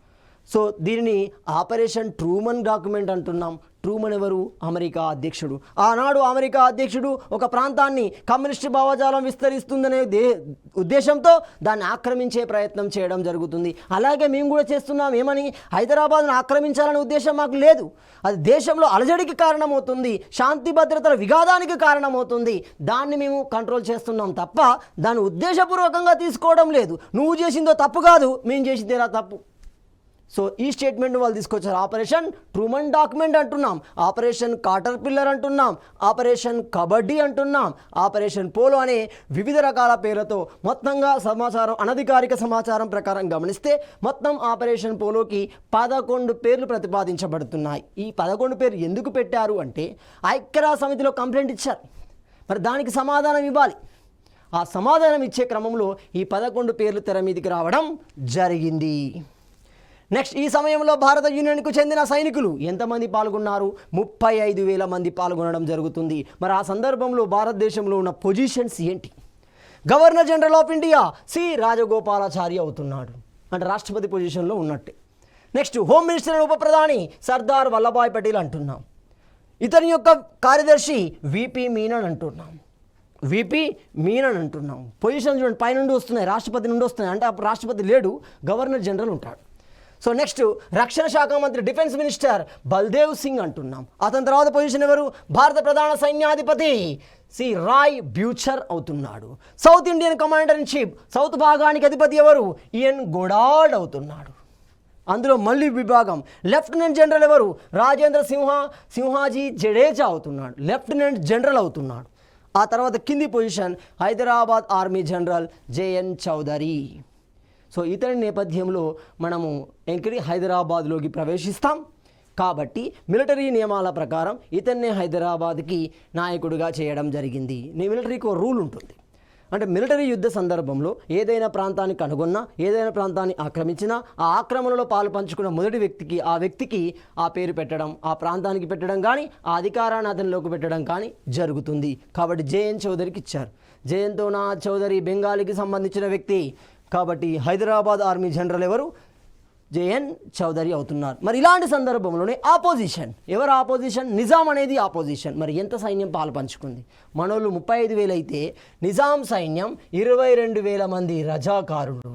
[SPEAKER 1] సో దీనిని ఆపరేషన్ ట్రూమన్ డాక్యుమెంట్ అంటున్నాం. ట్రూమన్ ఎవరు? అమెరికా అధ్యక్షుడు. ఆనాడు అమెరికా అధ్యక్షుడు ఒక ప్రాంతాన్ని కమ్యూనిస్టు భావజాలం విస్తరిస్తుందనే ఉద్దేశంతో దాన్ని ఆక్రమించే ప్రయత్నం చేయడం జరుగుతుంది. అలాగే మేము కూడా చేస్తున్నాం. ఏమని? హైదరాబాద్ను ఆక్రమించాలనే ఉద్దేశం మాకు లేదు. అది దేశంలో అలజడికి కారణమవుతుంది, శాంతి భద్రతల విఘాతానికి కారణమవుతుంది. దాన్ని మేము కంట్రోల్ చేస్తున్నాం తప్ప దాన్ని ఉద్దేశపూర్వకంగా తీసుకోవడం లేదు. నువ్వు చేసిందో తప్పు కాదు, మేము చేసిందేలా తప్పు. సో ఈ స్టేట్మెంట్ వాళ్ళు తీసుకొచ్చారు. ఆపరేషన్ ట్రూమన్ డాక్యుమెంట్ అంటున్నాం, ఆపరేషన్ కాటర్ పిల్లర్ అంటున్నాం, ఆపరేషన్ కబడ్డీ అంటున్నాం, ఆపరేషన్ పోలో అనే వివిధ రకాల పేర్లతో మొత్తంగా సమాచారం, అనధికారిక సమాచారం ప్రకారం గమనిస్తే మొత్తం ఆపరేషన్ పోలోకి 11 పేర్లు ప్రతిపాదించబడుతున్నాయి. ఈ 11 పేర్లు ఎందుకు పెట్టారు అంటే ఐక్యరాజ్య సమితిలో కంప్లైంట్ ఇచ్చారు, మరి దానికి సమాధానం ఇవ్వాలి. ఆ సమాధానం ఇచ్చే క్రమంలో ఈ 11 పేర్లు తెర మీదకి రావడం జరిగింది. నెక్స్ట్, ఈ సమయంలో భారత యూనియన్కు చెందిన సైనికులు ఎంతమంది పాల్గొన్నారు? 35,000 మంది పాల్గొనడం జరుగుతుంది. మరి ఆ సందర్భంలో భారతదేశంలో ఉన్న పొజిషన్స్ ఏంటి? Governor general of India C Rajagopalachari అవుతున్నాడు, అంటే రాష్ట్రపతి పొజిషన్లో ఉన్నట్టే. నెక్స్ట్, హోమ్ మినిస్టర్ ఉప ప్రధాని సర్దార్ వల్లభాయ్ పటేల్ అంటున్నాం. ఇతని యొక్క కార్యదర్శి విపి మీనన్ అంటున్నాం. విపి మీనన్ అంటున్నాం. పొజిషన్ చూడండి, పైనుండి వస్తున్నాయి, రాష్ట్రపతి నుండి వస్తున్నాయి, అంటే అప్పుడు రాష్ట్రపతి లేడు, గవర్నర్ జనరల్ ఉంటాడు. సో నెక్స్ట్, రక్షణ శాఖ మంత్రి డిఫెన్స్ మినిస్టర్ బల్దేవ్ సింగ్ అంటున్నాం. అతని తర్వాత పొజిషన్ ఎవరు? భారత ప్రధాన సైన్యాధిపతి సి రాయ్ బ్యూచర్ అవుతున్నాడు. South Indian commander in chief, south భాగానికి అధిపతి ఎవరు? ఇయన్ గోడార్డ్ అవుతున్నాడు. అందులో మళ్ళీ విభాగం లెఫ్టినెంట్ జనరల్ ఎవరు? రాజేంద్ర సింహాజీ జడేజా అవుతున్నాడు, లెఫ్టినెంట్ జనరల్ అవుతున్నాడు. ఆ తర్వాత కింది position Hyderabad army general J N Chaudhuri. So ఇతని నేపథ్యంలో మనము ఎంకరి హైదరాబాద్లోకి ప్రవేశిస్తాం. కాబట్టి మిలిటరీ నియమాల ప్రకారం ఇతన్నే హైదరాబాద్కి నాయకుడిగా చేయడం జరిగింది. మిలిటరీకి ఒక రూల్ ఉంటుంది, అంటే మిలిటరీ యుద్ధ సందర్భంలో ఏదైనా ప్రాంతాన్ని కనుగొన్నా, ఏదైనా ప్రాంతాన్ని ఆక్రమించినా, ఆ ఆక్రమణలో పాలు పంచుకున్న మొదటి వ్యక్తికి ఆ వ్యక్తికి ఆ పేరు పెట్టడం, ఆ ప్రాంతానికి పెట్టడం కానీ, ఆ అధికారాన్ని అతనిలోకి పెట్టడం కానీ జరుగుతుంది. కాబట్టి జేఎన్ చౌదరికి ఇచ్చారు. జయంతో నాథ్ చౌదరి బెంగాలీకి సంబంధించిన వ్యక్తి, కాబట్టి హైదరాబాద్ ఆర్మీ జనరల్ ఎవరు? జేఎన్ చౌదరి అవుతున్నారు. మరి ఇలాంటి సందర్భంలోనే ఆపోజిషన్ ఎవరు? ఆపోజిషన్ నిజాం అనేది ఆపోజిషన్. మరి ఎంత సైన్యం పాలు పంచుకుంది? మనోళ్ళు 35,000 అయితే నిజాం సైన్యం 22,000 మంది రజాకారులు.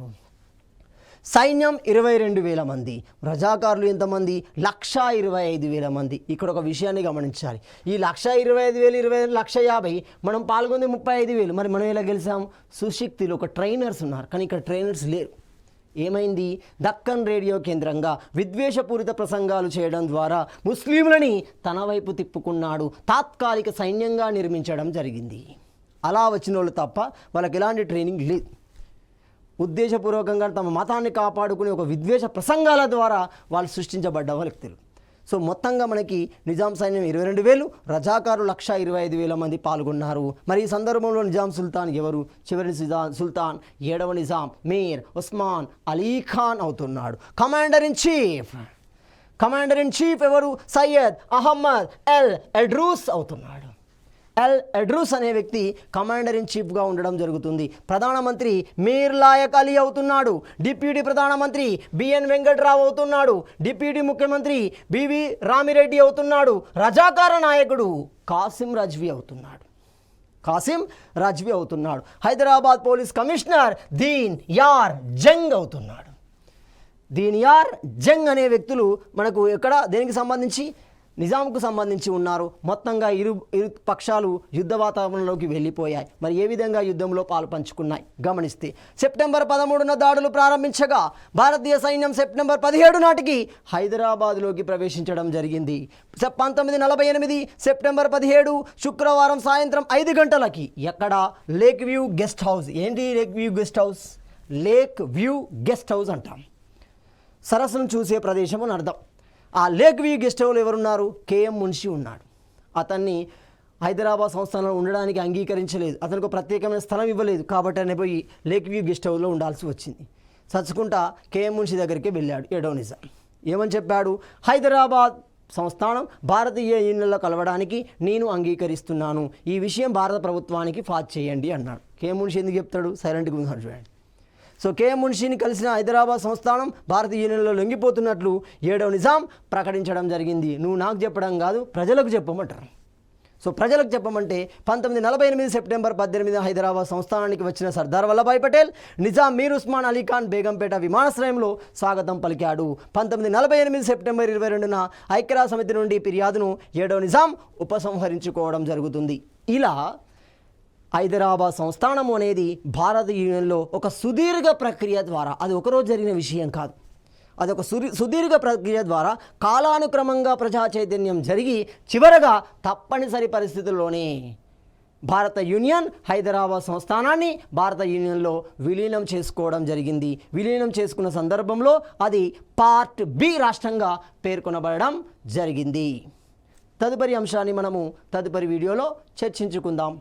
[SPEAKER 1] సైన్యం 22,000 మంది, రజాకారులు ఎంతమంది? 1,25,000 మంది. ఇక్కడ ఒక విషయాన్ని గమనించాలి. ఈ 1,25,000, 1,50,000 మనం పాల్గొంది 35,000. మరి మనం ఎలా గెలిచాం? సుశక్తిలో ఒక ట్రైనర్స్ ఉన్నారు, కానీ ఇక్కడ ట్రైనర్స్ లేరు. ఏమైంది? దక్కన్ రేడియో కేంద్రంగా విద్వేషపూరిత ప్రసంగాలు చేయడం ద్వారా ముస్లింలని తన వైపు తిప్పుకున్నాడు. తాత్కాలిక సైన్యంగా నిర్మించడం జరిగింది. అలా వచ్చిన వాళ్ళు తప్ప వాళ్ళకి ఎలాంటి ట్రైనింగ్ లేదు. ఉద్దేశపూర్వకంగా తమ మతాన్ని కాపాడుకునే ఒక విద్వేష ప్రసంగాల ద్వారా వాళ్ళు సృష్టించబడ్డ వ్యక్తులు. సో మొత్తంగా మనకి నిజాం సైన్యం 22,000, రజాకారులు 1,25,000 మంది పాల్గొన్నారు. మరి ఈ సందర్భంలో నిజాం సుల్తాన్ ఎవరు? చివరి సుల్తాన్ 7వ నిజాం మీర్ ఉస్మాన్ అలీ ఖాన్ అవుతున్నాడు. కమాండర్ ఇన్ చీఫ్ ఎవరు? సయ్యద్ అహ్మద్ ఎల్ ఎడ్రూస్ అవుతున్నాడు. ఎల్ ఎడ్రూస్ అనే వ్యక్తి కమాండర్ ఇన్ చీఫ్గా ఉండడం జరుగుతుంది. ప్రధానమంత్రి మీర్ లాయక్ అలీ అవుతున్నాడు. డిప్యూటీ ప్రధానమంత్రి బిఎన్ వెంకట్రావు అవుతున్నాడు. డిప్యూటీ ముఖ్యమంత్రి బివి రామిరెడ్డి అవుతున్నాడు. రజాకార నాయకుడు కాసిం రజ్వీ అవుతున్నాడు. హైదరాబాద్ పోలీస్ కమిషనర్ దీన్ యార్ జంగ్ అవుతున్నాడు. దీన్ యార్ జంగ్ అనే వ్యక్తులు మనకు ఎక్కడ దేనికి సంబంధించి? నిజాంకు సంబంధించి ఉన్నారు. మొత్తంగా ఇరు పక్షాలు యుద్ధ వాతావరణంలోకి వెళ్ళిపోయాయి. మరి ఏ విధంగా యుద్ధంలో పాలు పంచుకున్నాయి గమనిస్తే, సెప్టెంబర్ 13న దాడులు ప్రారంభించగా భారతీయ సైన్యం సెప్టెంబర్ 17 నాటికి హైదరాబాద్లోకి ప్రవేశించడం జరిగింది. 1948 సెప్టెంబర్ 17 శుక్రవారం సాయంత్రం 5 గంటలకి ఎక్కడ? Lake view guest house. ఏంటి lake view guest house? Lake view guest house అంటాం, సరస్సును చూసే ప్రదేశం అని అర్థం. ఆ లేక్ వ్యూ గెస్ట్ హౌస్లో ఎవరున్నారు? కేఎం మున్షి ఉన్నాడు. అతన్ని హైదరాబాద్ సంస్థానంలో ఉండడానికి అంగీకరించలేదు, అతనికి ప్రత్యేకమైన స్థలం ఇవ్వలేదు. కాబట్టి ఆయన పోయి లేక్ వ్యూ గెస్ట్ హౌస్లో ఉండాల్సి వచ్చింది. చచ్చుకుంటా కేఎం మున్షి దగ్గరికి వెళ్ళాడు 7వ నిజాం. ఏమని చెప్పాడు? హైదరాబాద్ సంస్థానం భారతీయ యూనియన్లో కలవడానికి నేను అంగీకరిస్తున్నాను, ఈ విషయం భారత ప్రభుత్వానికి ఫాజ్ చేయండి అన్నాడు. కేఎం మున్షి ఎందుకు చెప్తాడు? సైలెంట్గా ఉన్నాడు చూడండి. సో కేఎం మున్షిని కలిసిన హైదరాబాద్ సంస్థానం భారతీయ యూనియన్లో లొంగిపోతున్నట్లు 7వ నిజాం ప్రకటించడం జరిగింది. నువ్వు నాకు చెప్పడం కాదు, ప్రజలకు చెప్పమంటారు. సో ప్రజలకు చెప్పమంటే 1948 సెప్టెంబర్ 18 హైదరాబాద్ సంస్థానానికి వచ్చిన సర్దార్ వల్లభాయ్ పటేల్ నిజాం మీర్ ఉస్మాన్ అలీ ఖాన్ బేగంపేట విమానాశ్రయంలో స్వాగతం పలికాడు. 1948 సెప్టెంబర్ 22న ఐక్యరాజ్య సమితి నుండి ఫిర్యాదును 7వ నిజాం ఉపసంహరించుకోవడం జరుగుతుంది. ఇలా హైదరాబాద్ సంస్థానము అనేది భారత యూనియన్లో ఒక సుదీర్ఘ ప్రక్రియ ద్వారా, అది ఒకరోజు జరిగిన విషయం కాదు, అదొక సుదీర్ఘ ప్రక్రియ ద్వారా కాలానుక్రమంగా ప్రజా చైతన్యం జరిగి చివరగా తప్పనిసరి పరిస్థితుల్లోనే భారత యూనియన్ హైదరాబాద్ సంస్థానాన్ని భారత యూనియన్లో విలీనం చేసుకోవడం జరిగింది. విలీనం చేసుకున్న సందర్భంలో అది పార్ట్ బి రాష్ట్రంగా పేర్కొనబడడం జరిగింది. తదుపరి అంశాన్ని మనము తదుపరి వీడియోలో చర్చించుకుందాం.